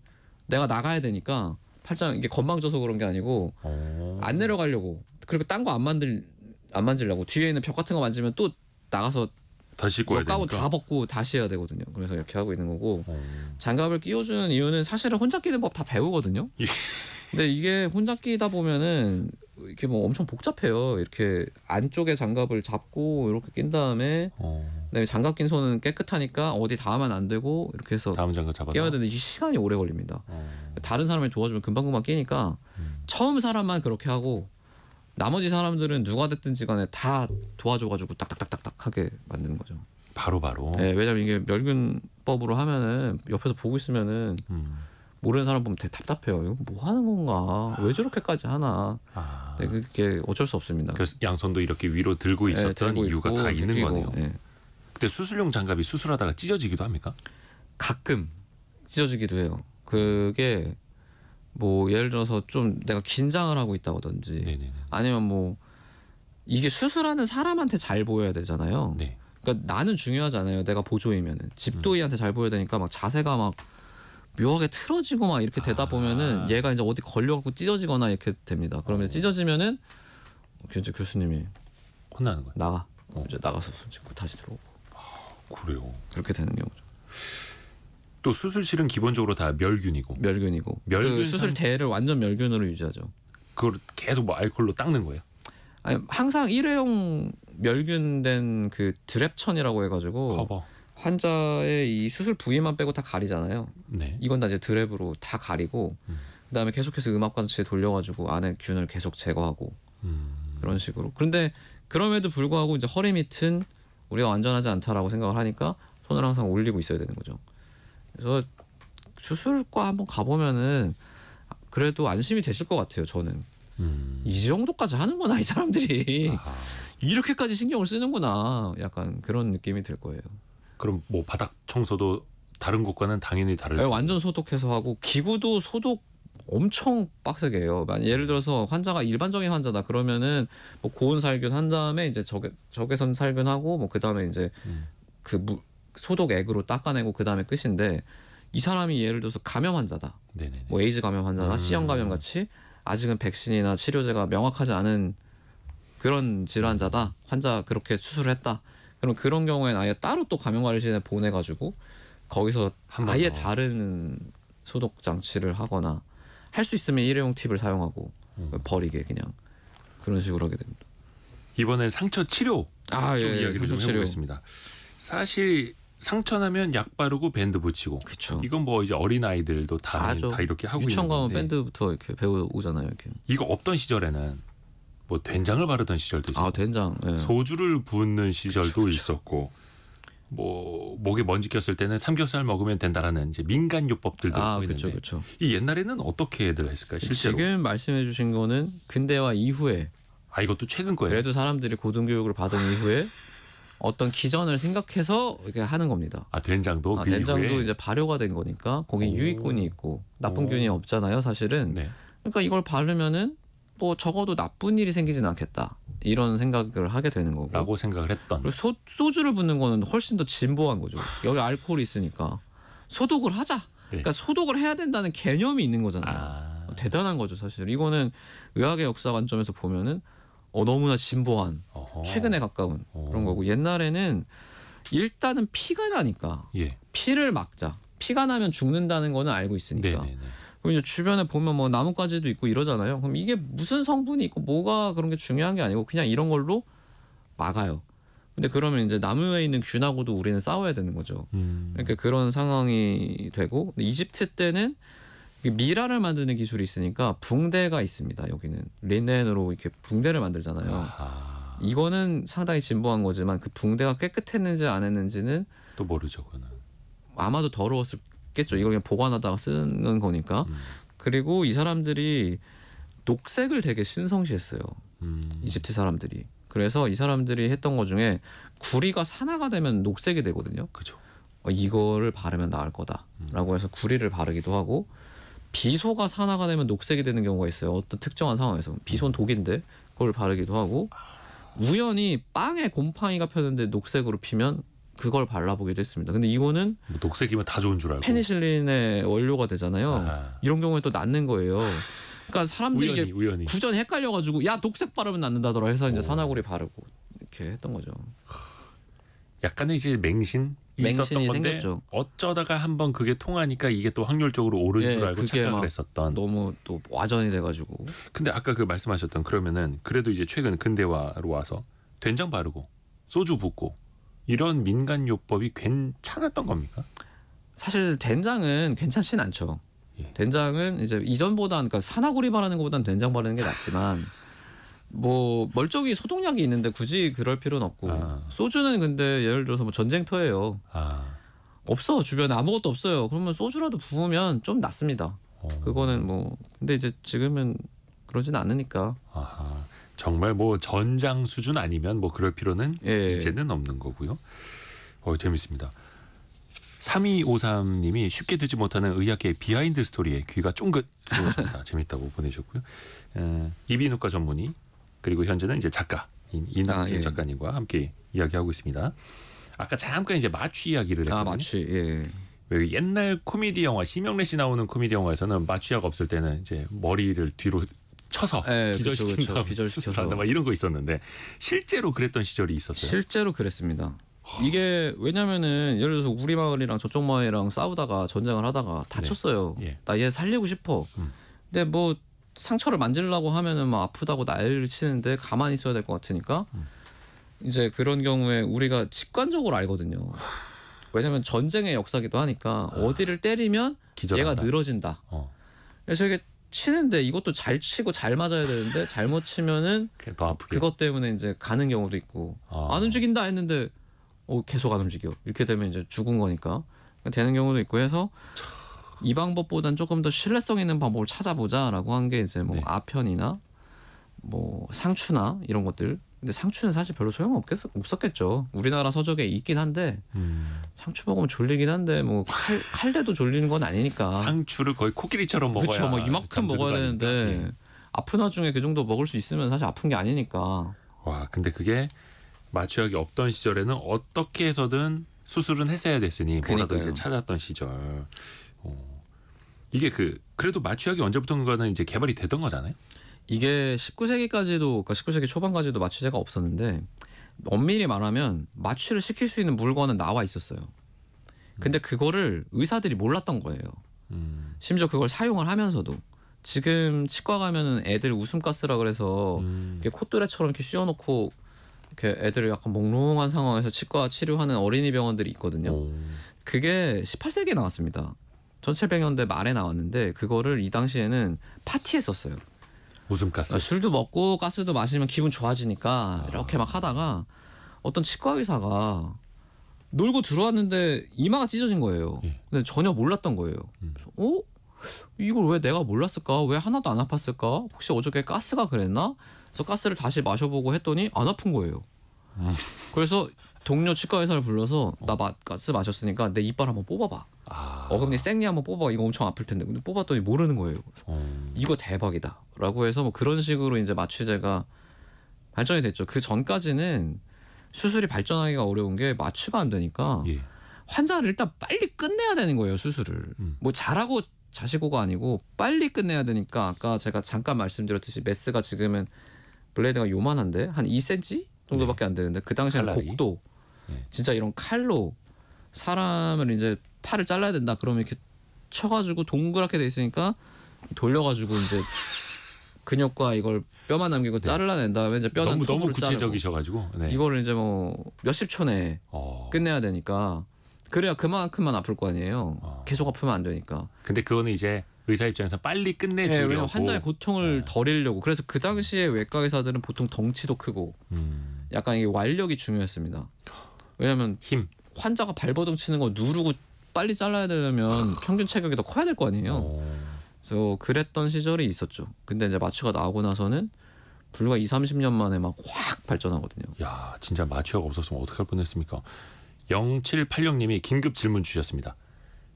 내가 나가야 되니까 팔짱 이게 건방져서 그런 게 아니고 안 내려가려고, 그리고 딴 거 안 만지려고 뒤에 있는 벽 같은 거 만지면 또 나가서 다시 씻고 와야 까고 되니까. 다 벗고 다시 해야 되거든요. 그래서 이렇게 하고 있는 거고, 장갑을 끼워주는 이유는 사실은 혼자 끼는 법 다 배우거든요. 예. 근데 이게 혼자 끼다 보면은 이렇게 뭐 엄청 복잡해요. 이렇게 안쪽에 장갑을 잡고 이렇게 낀 다음에 그다음에 장갑 낀 손은 깨끗하니까 어디 닿으면 안 되고 이렇게 해서 다음 장갑 잡아서 끼워야 되는데 이 시간이 오래 걸립니다. 다른 사람이 도와주면 금방금방 끼니까 처음 사람만 그렇게 하고 나머지 사람들은 누가 됐든지 간에 다 도와줘가지고 딱딱딱딱딱 하게 만드는 거죠. 바로. 네, 왜냐면 이게 멸균법으로 하면은 옆에서 보고 있으면은 모르는 사람 보면 되게 답답해요. 이거 뭐 하는 건가? 왜 저렇게까지 하나? 네, 그게 어쩔 수 없습니다. 그래서 양손도 이렇게 위로 들고 있었던 들고 이유가 있고, 다 있는 끼고, 거네요. 네. 근데 수술용 장갑이 수술하다가 찢어지기도 합니까? 가끔 찢어지기도 해요. 그게 뭐 예를 들어서 좀 내가 긴장을 하고 있다든지 네네네. 아니면 뭐 이게 수술하는 사람한테 잘 보여야 되잖아요. 네. 그러니까 나는 중요하잖아요. 내가 보조이면은 집도이한테 잘 보여야 되니까 막 자세가 막 묘하게 틀어지고 막 이렇게 되다 보면은 얘가 이제 어디 걸려갖고 찢어지거나 이렇게 됩니다. 그러면 찢어지면은 이제 교수님이 혼나는 거예요. 나가. 이제 나가서 손 씻고 다시 들어오고. 그래요. 그렇게 되는 경우죠. 또 수술실은 기본적으로 다 멸균이고 멸균이고. 멸균 그 수술대를 완전 멸균으로 유지하죠. 그걸 계속 뭐 알코올로 닦는 거예요? 아니, 항상 일회용 멸균된 그 드랩천이라고 해가지고 커버. 환자의 이 수술 부위만 빼고 다 가리잖아요. 네. 이건 다 이제 드랩으로 다 가리고 그다음에 계속해서 음압관치에 돌려가지고 안에 균을 계속 제거하고 그런 식으로. 그런데 그럼에도 불구하고 이제 허리 밑은 우리가 완전하지 않다라고 생각을 하니까 손을 항상 올리고 있어야 되는 거죠. 그래서 수술과 한번 가보면은 그래도 안심이 되실 것 같아요. 저는 이 정도까지 하는구나 이 사람들이. 이렇게까지 신경을 쓰는구나. 약간 그런 느낌이 들 거예요. 그럼 뭐 바닥 청소도 다른 곳과는 당연히 다를 텐데. 완전 소독해서 하고 기구도 소독 엄청 빡세게 해요. 예를 들어서 환자가 일반적인 환자다 그러면은 뭐 고온 살균 한 다음에 이제 적외선 살균하고 뭐 그다음에 이제 소독액으로 닦아내고 그다음에 끝인데, 이 사람이 예를 들어서 감염 환자다. 네네네. 뭐 에이즈 감염 환자나 C형 감염 같이 아직은 백신이나 치료제가 명확하지 않은 그런 질환자다. 환자 그렇게 수술을 했다. 그럼 그런 경우에는 아예 따로 또 감염관리실에 보내가지고 거기서 아예 다른 소독 장치를 하거나 할 수 있으면 일회용 팁을 사용하고 버리게 그냥 그런 식으로 하게 됩니다. 이번엔 상처 치료 쪽 이야기를 상처 좀 치료. 해보겠습니다. 사실 상처나면 약 바르고 밴드 붙이고. 그렇죠. 이건 뭐 이제 어린 아이들도 다 이렇게 하고 있는 유치원 가면 건데 밴드부터 이렇게 배우잖아요. 이렇게. 이거 없던 시절에는 뭐 된장을 바르던 시절도 있었고 된장. 예. 소주를 붓는 시절도 그쵸. 있었고 뭐 목에 먼지 꼈을 때는 삼겹살 먹으면 된다라는 이제 민간요법들도 있고 있는데 그렇죠. 이 옛날에는 어떻게들 했을까요? 실제로. 지금 말씀해주신 거는 근대화 이후에 이것도 최근 거예요. 그래도 사람들이 고등교육을 받은 이후에 어떤 기전을 생각해서 이렇게 하는 겁니다. 된장도 그 된장도 이후에. 이제 발효가 된 거니까 거기 유익균이 있고 나쁜 균이 없잖아요, 사실은. 네. 그러니까 이걸 바르면은 뭐 적어도 나쁜 일이 생기진 않겠다. 이런 생각을 하게 되는 거고. 라고 생각을 했던. 그리고 소주를 붓는 거는 훨씬 더 진보한 거죠. 여기 알코올이 있으니까 소독을 하자. 그러니까 소독을 해야 된다는 개념이 있는 거잖아요. 대단한 거죠, 사실. 이거는 의학의 역사 관점에서 보면은 너무나 진보한 최근에 가까운 그런 거고, 옛날에는 일단은 피가 나니까 피를 막자. 피가 나면 죽는다는 거는 알고 있으니까. 네네네. 그럼 이제 주변에 보면 뭐 나뭇가지도 있고 이러잖아요. 그럼 이게 무슨 성분이 있고 뭐가 그런 게 중요한 게 아니고 그냥 이런 걸로 막아요. 근데 그러면 이제 나무에 있는 균하고도 우리는 싸워야 되는 거죠. 그러니까 그런 상황이 되고 이집트 때는 미라를 만드는 기술이 있으니까 붕대가 있습니다. 여기는 리넨으로 이렇게 붕대를 만들잖아요. 아하. 이거는 상당히 진보한 거지만 그 붕대가 깨끗했는지 안 했는지는 또 모르죠, 그거는. 아마도 더러웠겠죠. 이걸 그냥 보관하다가 쓰는 거니까. 그리고 이 사람들이 녹색을 되게 신성시했어요. 이집트 사람들이. 그래서 이 사람들이 했던 것 중에 구리가 산화가 되면 녹색이 되거든요. 그죠. 이거를 바르면 나을 거다라고 해서 구리를 바르기도 하고 비소가 산화가 되면 녹색이 되는 경우가 있어요. 어떤 특정한 상황에서 비소는 독인데 그걸 바르기도 하고 우연히 빵에 곰팡이가 폈는데 녹색으로 피면 그걸 발라보기도 했습니다. 근데 이거는 뭐 녹색이면 다 좋은 줄 알고. 페니실린의 원료가 되잖아요. 아하. 이런 경우에 또 낫는 거예요. 그러니까 사람들이 우연히. 구전이 헷갈려가지고 야 녹색 바르면 낫는다더라 해서 이제 산화구리 바르고 이렇게 했던 거죠. 약간의 이제 맹신이 있었던 건데 생겼죠. 어쩌다가 한번 그게 통하니까 이게 또 확률적으로 옳은 줄 알고 그게 착각을 막 했었던. 너무 또 와전이 돼가지고. 근데 아까 그 말씀하셨던 그러면은 그래도 이제 최근 근대화로 와서 된장 바르고 소주 붓고 이런 민간요법이 괜찮았던 겁니까? 사실 된장은 괜찮진 않죠. 예. 된장은 이제 이전보다 그러니까 산화구리 바르는 것보다는 된장 바르는 게 낫지만 뭐 멀쩡히 소독약이 있는데 굳이 그럴 필요는 없고 소주는 근데 예를 들어서 뭐 전쟁터예요. 없어 주변에 아무것도 없어요. 그러면 소주라도 부으면 좀 낫습니다. 그거는 뭐 근데 이제 지금은 그러진 않으니까. 아하. 정말 뭐 전장 수준 아니면 뭐 그럴 필요는 이제는 없는 거고요. 재밌습니다. 3253님이 쉽게 듣지 못하는 의학계의 비하인드 스토리에 귀가 쫑긋 세웠습니다. 재밌다고 보내주셨고요. 이비인후과 전문의 그리고 현재는 이제 작가인 이낙준 작가님과 함께 이야기하고 있습니다. 아까 잠깐 이제 마취 이야기를 했거든요. 마취. 예. 왜 옛날 코미디 영화 심영래 씨 나오는 코미디 영화에서는 마취약 없을 때는 이제 머리를 뒤로 쳐서 기절시킨 다음에 수술한다 막 이런 거 있었는데 실제로 그랬던 시절이 있었어요. 실제로 그랬습니다. 이게 왜냐면은 예를 들어서 우리 마을이랑 저쪽 마을이랑 싸우다가 전쟁을 하다가 다쳤어요. 네. 예. 나 얘 살리고 싶어. 근데 뭐 상처를 만지려고 하면은 막 아프다고 난리를 치는데 가만히 있어야 될 것 같으니까 이제 그런 경우에 우리가 직관적으로 알거든요. 왜냐면 전쟁의 역사기도 하니까 어디를 때리면 기절한다. 얘가 늘어진다. 그래서 이게 치는데 이것도 잘 치고 잘 맞아야 되는데 잘못 치면은 더 아프게. 그것 때문에 이제 가는 경우도 있고 안 움직인다 했는데 계속 안 움직여. 이렇게 되면 이제 죽은 거니까 되는 경우도 있고 해서 이 방법보단 조금 더 신뢰성 있는 방법을 찾아보자라고 한 게 이제 뭐 아편이나 뭐 상추나 이런 것들. 근데 상추는 사실 별로 소용 없었겠죠. 우리나라 서적에 있긴 한데 상추 먹으면 졸리긴 한데 뭐 칼대도 졸리는 건 아니니까. 상추를 거의 코끼리처럼 먹어야. 그렇죠. 뭐 이만큼 먹어야 되는데 아픈 와중에 그 정도 먹을 수 있으면 사실 아픈 게 아니니까. 와, 근데 그게 마취약이 없던 시절에는 어떻게 해서든 수술은 했어야 됐으니 뭐라도 이제 찾았던 시절. 이게 그래도 마취약이 언제부턴가는 이제 개발이 되던 거잖아요. 이게 19세기까지도 그러니까 19세기 초반까지도 마취제가 없었는데 엄밀히 말하면 마취를 시킬 수 있는 물건은 나와 있었어요. 근데 그거를 의사들이 몰랐던 거예요. 심지어 그걸 사용을 하면서도 지금 치과 가면은 애들 웃음가스라 그래서 이렇게 콧뚜레처럼 이렇게 씌워놓고 이렇게 애들을 약간 몽롱한 상황에서 치과 치료하는 어린이 병원들이 있거든요. 그게 18세기에 나왔습니다. 1700년대 말에 나왔는데 그거를 이 당시에는 파티했었어요. 웃음가스. 술도 먹고 가스도 마시면 기분 좋아지니까 이렇게 막 하다가 어떤 치과 의사가 놀고 들어왔는데 이마가 찢어진 거예요. 근데 전혀 몰랐던 거예요. 이걸 왜 내가 몰랐을까? 왜 하나도 안 아팠을까? 혹시 어저께 가스가 그랬나? 그래서 가스를 다시 마셔보고 했더니 안 아픈 거예요. 그래서 동료 치과 의사를 불러서 나 가스 마셨으니까 내 이빨 한번 뽑아봐. 어금니 생리 한번 뽑아. 이거 엄청 아플 텐데. 근데 뽑았더니 모르는 거예요. 이거 대박이다. 라고 해서 뭐 그런 식으로 이제 마취제가 발전이 됐죠. 그 전까지는 수술이 발전하기가 어려운 게 마취가 안 되니까 환자를 일단 빨리 끝내야 되는 거예요. 수술을. 뭐 잘하고 자시고가 아니고 빨리 끝내야 되니까 아까 제가 잠깐 말씀드렸듯이 메스가 지금은 블레이드가 요만한데 한 2cm 정도밖에 안 되는데 그 당시에는 칼날이. 곡도 진짜 이런 칼로 사람을 이제 팔을 잘라야 된다. 그러면 이렇게 쳐가지고 동그랗게 돼 있으니까 돌려가지고 이제 근육과 이걸 뼈만 남기고 자르려낸 다음에 이제 뼈는 너무 구체적이셔가지고 이거를 이제 뭐 몇십 초 내에 끝내야 되니까 그래야 그만큼만 아플 거 아니에요. 계속 아프면 안 되니까. 근데 그거는 이제 의사 입장에서 빨리 끝내주려고. 왜냐면 환자의 고통을 덜으려고. 그래서 그 당시에 외과 의사들은 보통 덩치도 크고 약간 이게 완력이 중요했습니다. 왜냐면 힘. 환자가 발버둥 치는 거 누르고 빨리 잘라야 되려면 평균 체격이 더 커야 될 거 아니에요. 그래서 그랬던 시절이 있었죠. 근데 이제 마취가 나오고 나서는 불과 20-30년 만에 막 확 발전하거든요. 야, 진짜 마취가 없었으면 어떡할 뻔했습니까? 0786님이 긴급 질문 주셨습니다.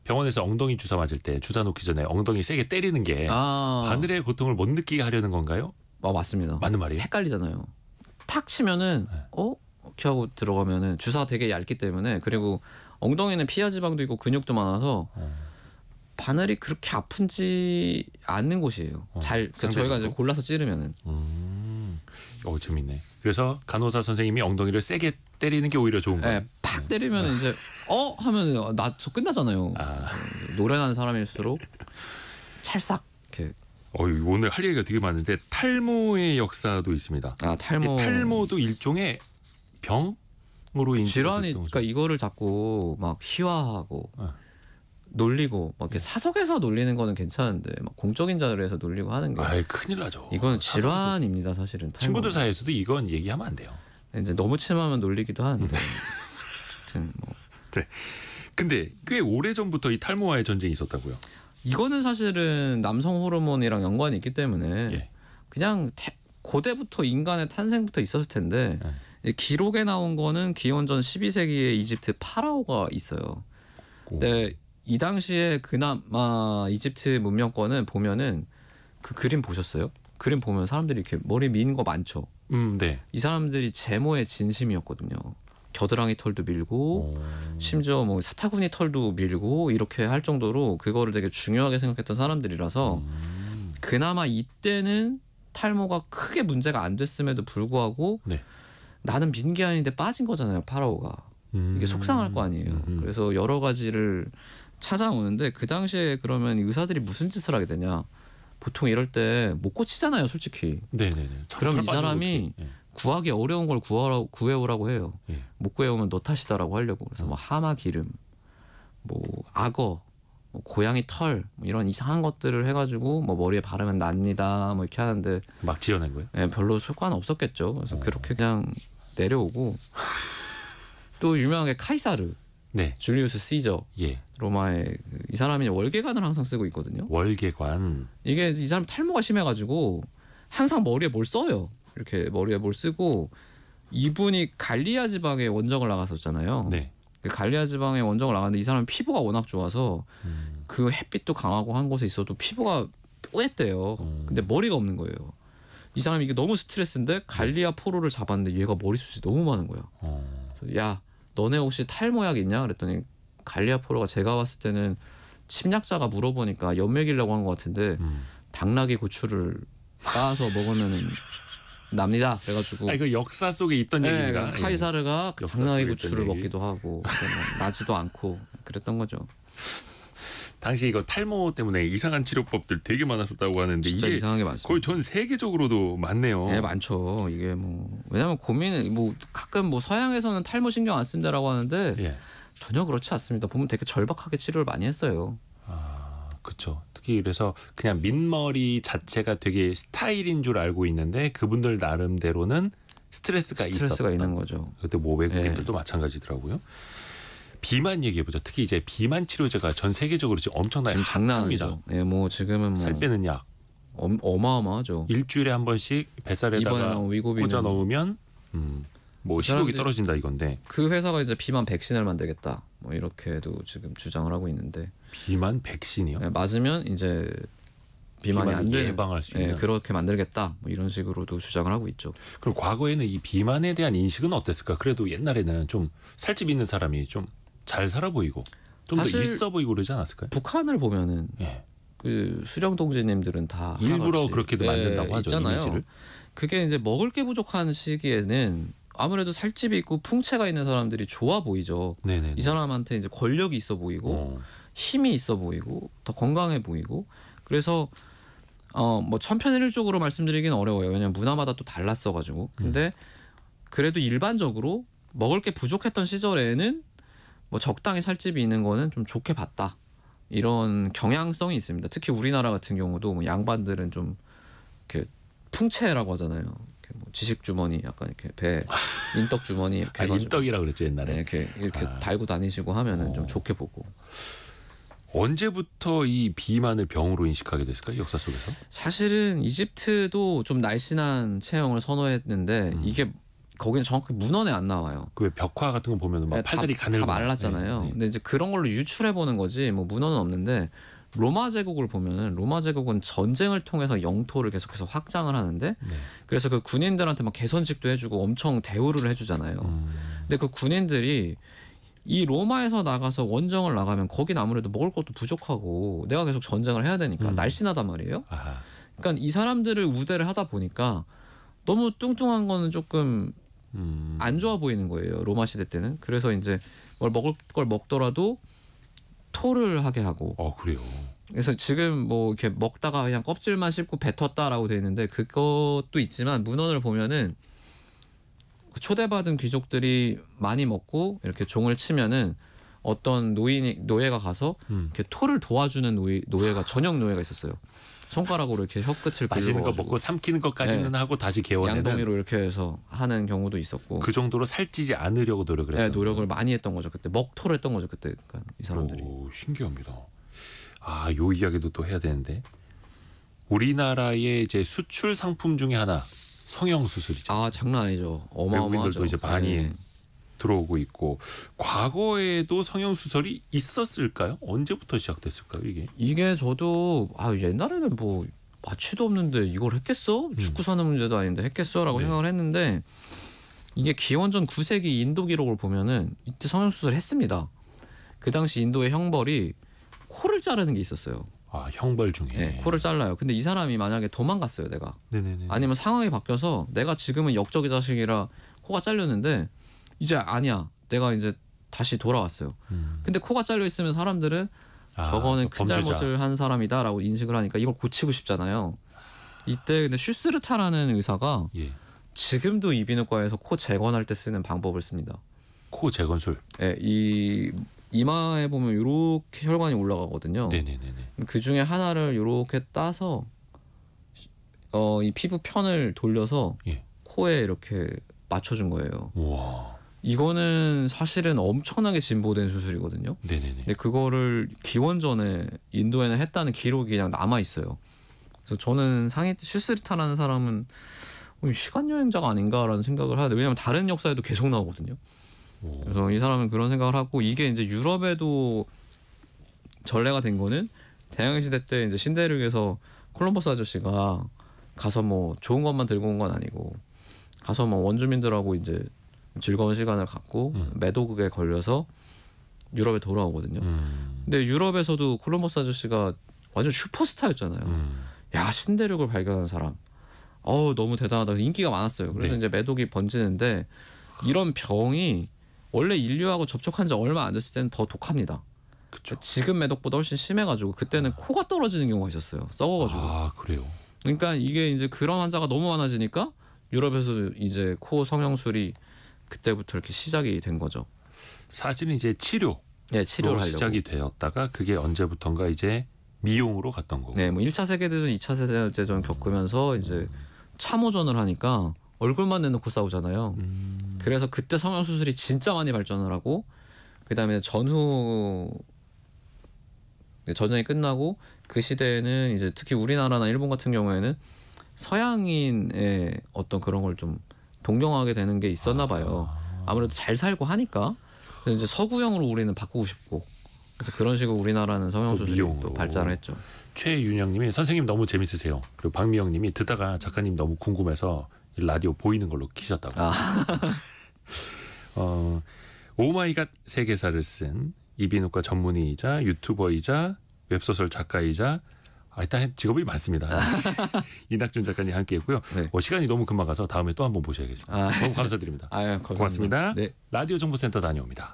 병원에서 엉덩이 주사 맞을 때 주사 놓기 전에 엉덩이 세게 때리는 게 바늘의 고통을 못 느끼게 하려는 건가요? 맞습니다. 맞는 말이에요? 헷갈리잖아요. 탁 치면은 이렇게 하고 들어가면은 주사가 되게 얇기 때문에 그리고 엉덩이는 피하 지방도 있고 근육도 많아서 바늘이 그렇게 아픈지 않는 곳이에요. 그러니까 저희가 이제 골라서 찌르면은. 재밌네. 그래서 간호사 선생님이 엉덩이를 세게 때리는 게 오히려 좋은 거예요. 네, 팍 때리면 이제 하면 나서 끝나잖아요. 노련한 사람일수록 찰싹 이렇게. 오늘 할 얘기가 되게 많은데 탈모의 역사도 있습니다. 탈모도 일종의 병으로 질환이. 그러니까 이거를 자꾸 막 희화하고 놀리고 막 이렇게 사석에서 놀리는 거는 괜찮은데 막 공적인 자리에서 놀리고 하는 게 큰일 나죠. 이건 질환입니다, 사실은. 탈모. 친구들 사이에서도 이건 얘기하면 안 돼요. 이제 너무 침하면 놀리기도 하는데. 하여튼 뭐. 네. 근데 꽤 오래 전부터 이 탈모와의 전쟁이 있었다고요. 이거는 사실은 남성 호르몬이랑 연관이 있기 때문에 그냥 고대부터 인간의 탄생부터 있었을 텐데 기록에 나온 거는 기원전 12세기에 이집트 파라오가 있어요. 근데 이 당시에 그나마 이집트 문명권은 보면은 그 그림 보셨어요? 그림 보면 사람들이 이렇게 머리 미는 거 많죠. 네. 이 사람들이 제모의 진심이었거든요. 겨드랑이 털도 밀고 심지어 뭐 사타구니 털도 밀고 이렇게 할 정도로 그거를 되게 중요하게 생각했던 사람들이라서 그나마 이때는 탈모가 크게 문제가 안 됐음에도 불구하고 나는 민 게 아닌데 빠진 거잖아요, 파라오가. 이게 속상할 거 아니에요. 그래서 여러 가지를 찾아오는데 그 당시에 그러면 의사들이 무슨 짓을 하게 되냐. 보통 이럴 때 못 고치잖아요, 솔직히. 네네네. 그럼 이 사람이 구하기 어려운 걸 구해오라고 해요. 못 구해오면 너 탓이다라고 하려고. 그래서 뭐 하마 기름, 뭐 악어, 뭐 고양이 털, 뭐 이런 이상한 것들을 해가지고 뭐 머리에 바르면 납니다. 뭐 이렇게 하는데 막 지어낸 거예요? 별로 효과는 없었겠죠. 그래서 그렇게 그냥 내려오고 또 유명하게 카이사르. 줄리우스 시저. 로마의 이 사람이 월계관을 항상 쓰고 있거든요. 월계관. 이게 이 사람 탈모가 심해가지고 항상 머리에 뭘 써요. 이렇게 머리에 뭘 쓰고 이분이 갈리아 지방에 원정을 나갔었잖아요. 그 갈리아 지방에 원정을 나갔는데 이 사람은 피부가 워낙 좋아서 그 햇빛도 강하고 한 곳에 있어도 피부가 뽀얗대요. 근데 머리가 없는 거예요. 이 사람이 이게 너무 스트레스인데 갈리아 포로를 잡았는데 얘가 머리숱이 너무 많은 거야. 야, 너네 혹시 탈모약 있냐? 그랬더니 갈리아 포로가 제가 봤을 때는 침략자가 물어보니까 연맥이라고 한 것 같은데 당나귀 고추를 빻아서 먹으면은 납니다. 그래가지고 이거 역사 속에 있던 얘기입니다. 그래서 카이사르가 당나귀 고추를 먹기도 하고 나지도 않고 그랬던 거죠. 당시 이거 탈모 때문에 이상한 치료법들 되게 많았었다고 하는데 진짜 이게 이상하게 많습니다. 거의 전 세계적으로도 많네요. 많죠. 이게 뭐 왜냐면 고민은 뭐 가끔 뭐 서양에서는 탈모 신경 안 쓴다라고 하는데 전혀 그렇지 않습니다. 보면 되게 절박하게 치료를 많이 했어요. 그렇죠. 특히 그래서 그냥 민머리 자체가 되게 스타일인 줄 알고 있는데 그분들 나름대로는 스트레스가 있는 거죠. 그때 뭐 외국인들도 마찬가지더라고요. 비만 얘기해보죠. 특히 이제 비만 치료제가 전 세계적으로 지금 엄청나게 지금 장난 아니죠. 뭐 지금은 뭐 살 빼는 약 어마어마하죠. 일주일에 한 번씩 뱃살에다가 꽂아 넣으면 뭐 식욕이 떨어진다 이건데 그 회사가 이제 비만 백신을 만들겠다. 뭐 이렇게도 지금 주장을 하고 있는데 비만 백신이요? 맞으면 이제 비만이 안 되는 예방할 수 있는 그렇게 만들겠다. 뭐 이런 식으로도 주장을 하고 있죠. 그럼 과거에는 이 비만에 대한 인식은 어땠을까? 그래도 옛날에는 좀 살집 있는 사람이 좀 잘 살아 보이고 좀 더 있어 보이고 그러지 않았을까요? 북한을 보면은 그 수령 동지님들은 다 일부러 그렇게도 만든다고 하죠. 있잖아요. 이미지를. 그게 이제 먹을 게 부족한 시기에는 아무래도 살집이 있고 풍채가 있는 사람들이 좋아 보이죠. 네네. 이 사람한테 이제 권력이 있어 보이고 힘이 있어 보이고 더 건강해 보이고 그래서 뭐 천편일률적으로 말씀드리기는 어려워요. 왜냐면 문화마다 또 달랐어가지고. 근데 그래도 일반적으로 먹을 게 부족했던 시절에는 뭐 적당히 살집이 있는 거는 좀 좋게 봤다. 이런 경향성이 있습니다. 특히 우리나라 같은 경우도 뭐 양반들은 좀 이렇게 풍채라고 하잖아요. 이렇게 뭐 지식 주머니, 약간 이렇게 배 인떡 주머니 이렇게 해가지고 인떡이라 그랬죠 옛날에. 네, 이렇게 달고 다니시고 하면은 좀 좋게 보고. 언제부터 이 비만을 병으로 인식하게 됐을까요? 역사 속에서? 사실은 이집트도 좀 날씬한 체형을 선호했는데 이게 거기는 정확히 문헌에 안 나와요. 그 왜 벽화 같은 거 보면 막 팔다리 가늘고 다 말랐잖아요. 네, 네. 근데 이제 그런 걸로 유출해 보는 거지 뭐 문헌은 없는데 로마 제국을 보면은 로마 제국은 전쟁을 통해서 영토를 계속해서 확장을 하는데 네. 그래서 그 군인들한테 막 개선직도 해주고 엄청 대우를 해주잖아요. 근데 그 군인들이 이 로마에서 나가서 원정을 나가면 거긴 아무래도 먹을 것도 부족하고 내가 계속 전쟁을 해야 되니까 날씬하단 말이에요. 아하. 그러니까 이 사람들을 우대를 하다 보니까 너무 뚱뚱한 거는 조금 안 좋아 보이는 거예요. 로마 시대 때는. 그래서 이제 뭘 먹을 걸 먹더라도 토를 하게 하고. 그래요. 그래서 지금 뭐 이렇게 먹다가 그냥 껍질만 씹고 뱉었다라고 돼 있는데 그것도 있지만 문헌을 보면은 초대받은 귀족들이 많이 먹고 이렇게 종을 치면은 어떤 노예가 가서 이렇게 토를 도와주는 노예가 전역 노예가 있었어요. 손가락으로 이렇게 혀끝을 맛있는 거 먹고 삼키는 것까지는 네. 하고 다시 개원해는 양동이로 이렇게 해서 하는 경우도 있었고 그 정도로 살찌지 않으려고 노력을 했던 노력을 많이 했던 거죠. 그때 먹토를 했던 거죠. 그때 그러니까 이 사람들이. 오, 신기합니다. 요 이야기도 또 해야 되는데 우리나라의 이제 수출 상품 중에 하나 성형수술이죠. 장난 아니죠. 어마어마하죠. 외국인들도 이제 많이 들어오고 있고 과거에도 성형수술이 있었을까요? 언제부터 시작됐을까요 이게? 이게 저도 옛날에는 뭐 마취도 없는데 이걸 했겠어? 죽고 사는 문제도 아닌데 했겠어라고 생각을 했는데 이게 기원전 9세기 인도 기록을 보면은 이때 성형수술을 했습니다. 그 당시 인도의 형벌이 코를 자르는 게 있었어요. 형벌 중에. 네, 코를 잘라요. 근데 이 사람이 만약에 도망갔어요, 내가. 네네네. 아니면 상황이 바뀌어서 내가 지금은 역적의 자식이라 코가 잘렸는데 이제 아니야. 내가 이제 다시 돌아왔어요. 근데 코가 잘려 있으면 사람들은 저거는 큰 범죄자. 잘못을 한 사람이다라고 인식을 하니까 이걸 고치고 싶잖아요. 이때 근데 슈스르타라는 의사가 지금도 이비인후과에서 코 재건할 때 쓰는 방법을 씁니다. 코 재건술. 네, 이 이마에 보면 이렇게 혈관이 올라가거든요. 네네네. 그 중에 하나를 이렇게 따서 이 피부 편을 돌려서 코에 이렇게 맞춰준 거예요. 우와. 이거는 사실은 엄청나게 진보된 수술이거든요. 네네네. 근데 그거를 기원전에 인도에는 했다는 기록이 그냥 남아 있어요. 그래서 저는 슈스르타라는 사람은 시간 여행자가 아닌가라는 생각을 하는데 왜냐하면 다른 역사에도 계속 나오거든요. 그래서 이 사람은 그런 생각을 하고 이게 이제 유럽에도 전례가 된 거는 대항해 시대 때 이제 신대륙에서 콜럼버스 아저씨가 가서 뭐 좋은 것만 들고 온 건 아니고 가서 뭐 원주민들하고 이제 즐거운 시간을 갖고 매도극에 걸려서 유럽에 돌아오거든요. 근데 유럽에서도 콜럼버스 아저씨가 완전 슈퍼스타였잖아요. 야, 신대륙을 발견한 사람. 너무 대단하다. 인기가 많았어요. 그래서 이제 매독이 번지는데 이런 병이 원래 인류하고 접촉한 지 얼마 안 됐을 때는 더 독합니다. 그쵸. 지금 매독보다 훨씬 심해가지고 그때는 코가 떨어지는 경우가 있었어요. 썩어가지고. 그래요. 그러니까 이게 이제 그런 환자가 너무 많아지니까 유럽에서 이제 코 성형술이 그때부터 이렇게 시작이 된 거죠. 사실은 이제 치료로 치료를 하려고. 시작이 되었다가 그게 언제부턴가 이제 미용으로 갔던 거고. 네, 뭐 1차 세계대전, 2차 세계대전 겪으면서 이제 참호전을 하니까 얼굴만 내놓고 싸우잖아요. 그래서 그때 성형수술이 진짜 많이 발전을 하고 그다음에 전후 전쟁이 끝나고 그 시대에는 이제 특히 우리나라나 일본 같은 경우에는 서양인의 어떤 그런 걸 좀 동경하게 되는 게 있었나 봐요. 아무래도 잘 살고 하니까. 그래서 이제 서구형으로 우리는 바꾸고 싶고 그래서 그런 식으로 우리나라는 성형수술이 또 발전을 했죠. 최윤영님이 선생님 너무 재밌으세요. 그리고 박미영님이 듣다가 작가님 너무 궁금해서 라디오 보이는 걸로 키셨다고. 오마이갓 세계사를 쓴 이비인후과 전문의이자 유튜버이자 웹소설 작가이자 일단 직업이 많습니다. 이낙준 작가님 함께했고요. 네. 시간이 너무 금방 가서 다음에 또 한번 모셔야겠습니다. 너무 감사드립니다. 감사합니다. 고맙습니다. 네. 라디오 정보센터 다녀옵니다.